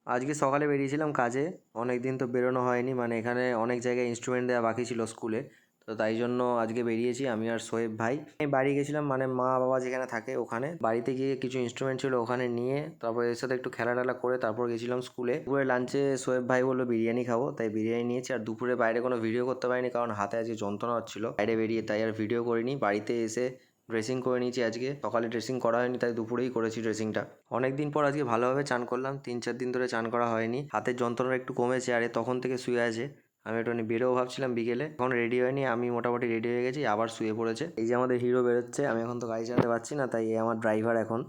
আজকে সকালে বেরিয়েছিলাম কাজে। অনেক দিন তো বেরোনো হয়নি, মানে এখানে অনেক জায়গায় ইনস্ট্রুমেন্ট দেওয়া বাকি ছিল স্কুলে। তো তাই জন্য আজকে বেরিয়েছি আমি আর সোয়েব ভাই। আমি বাড়ি গেছিলাম, মানে মা বাবা যেখানে থাকে ওখানে। বাড়িতে গিয়ে কিছু ইনস্ট্রুমেন্ট ছিল ওখানে নিয়ে তারপর এর সাথে একটু খেলা টেলা করে তারপর গেছিলাম স্কুলে। দুপুরে লাঞ্চে সোয়েব ভাই বললো বিরিয়ানি খাবো, তাই বিরিয়ানি নিয়েছি। আর দুপুরে বাইরে কোনো ভিডিও করতে পারিনি কারণ হাতে আজকে যন্ত্রণা হচ্ছিলো বাইরে বেরিয়ে, তাই আর ভিডিও করিনি। বাড়িতে এসে ড্রেসিং করে নিয়েছি। আজকে সকালে ড্রেসিং করা হয়নি, তাই দুপুরেই করেছি ড্রেসিংটা। অনেকদিন পর আজকে ভালোভাবে চান করলাম, 3-4 দিন ধরে চান করা হয়নি। হাতের যন্ত্রণা একটু কমেছে, আরে তখন থেকে শুয়ে আছে। আমি একটুখানি বেরোবো ভাবছিলাম বিকেলে, এখন রেডি হয়নি। আমি মোটামুটি রেডি হয়ে গেছি, আবার শুয়ে পড়েছে। এই যে আমাদের হিরো বেরোচ্ছে, আমি এখন তো গাড়ি চালাতে পারছি না, তাই এ আমার ড্রাইভার এখন।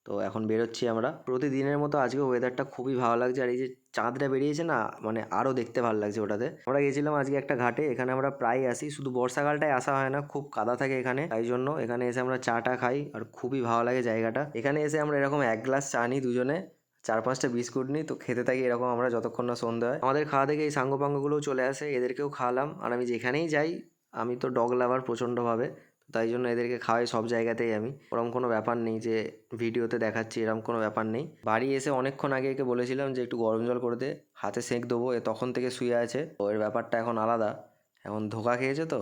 তো এখন বেরোচ্ছি আমরা। প্রতিদিনের মতো আজকে ওয়েদারটা খুবই ভালো লাগছে, আর এই যে চাঁদটা বেরিয়েছে না, মানে আরও দেখতে ভালো লাগছে ওটাতে। আমরা গেছিলাম আজকে একটা ঘাটে, এখানে আমরা প্রায় আসি, শুধু বর্ষাকালটায় আসা হয় না, খুব কাদা থাকে এখানে, তাই জন্য এখানে এসে আমরা চাটা খাই আর খুবই ভালো লাগে জায়গাটা। এখানে এসে আমরা এরকম 1 গ্লাস চা নিই দুজনে, 4-5টা বিস্কুট নিই, তো খেতে থাকি এরকম আমরা যতক্ষণ না সন্ধ্যা হয়। আমাদের খাওয়া থেকে এই সাঙ্গপাঙ্গগুলোও চলে আসে, এদেরকেও খাওয়ালাম। আর আমি যেখানেই যাই, আমি তো ডগ লাভার প্রচণ্ডভাবে, তাই জন্য এদেরকে খাওয়াই সব জায়গাতেই আমি। ওরকম কোনো ব্যাপার নেই যে ভিডিওতে দেখাচ্ছি, এরকম কোনো ব্যাপার নেই। বাড়ি এসে অনেকক্ষণ আগে একে বলেছিলাম যে একটু গরম জল করে দে, হাতে সেঁক দেবো, এ তখন থেকে শুয়ে আছে। তো এর ব্যাপারটা এখন আলাদা, এখন ধোকা খেয়েছে তো,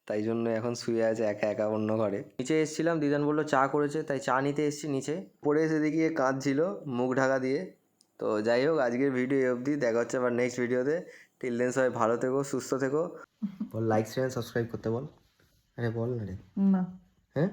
তাই জন্য এখন শুয়ে আছে একা একা অন্য ঘরে। নিচে এসেছিলাম, দিদান বললো চা করেছে, তাই চা নিতে এসেছি নিচে। পড়ে এসে দেখি কাঁদছিল মুখ ঢাকা দিয়ে। তো যাই হোক, আজকের ভিডিও অবধি, দেখা হচ্ছে আবার নেক্সট ভিডিওতে। টিল দেন সবাই ভালো থেকো, সুস্থ থেকো। বল লাইক শেয়ার সাবস্ক্রাইব করতে বল। আরে বল না রে। না। হ্যাঁ।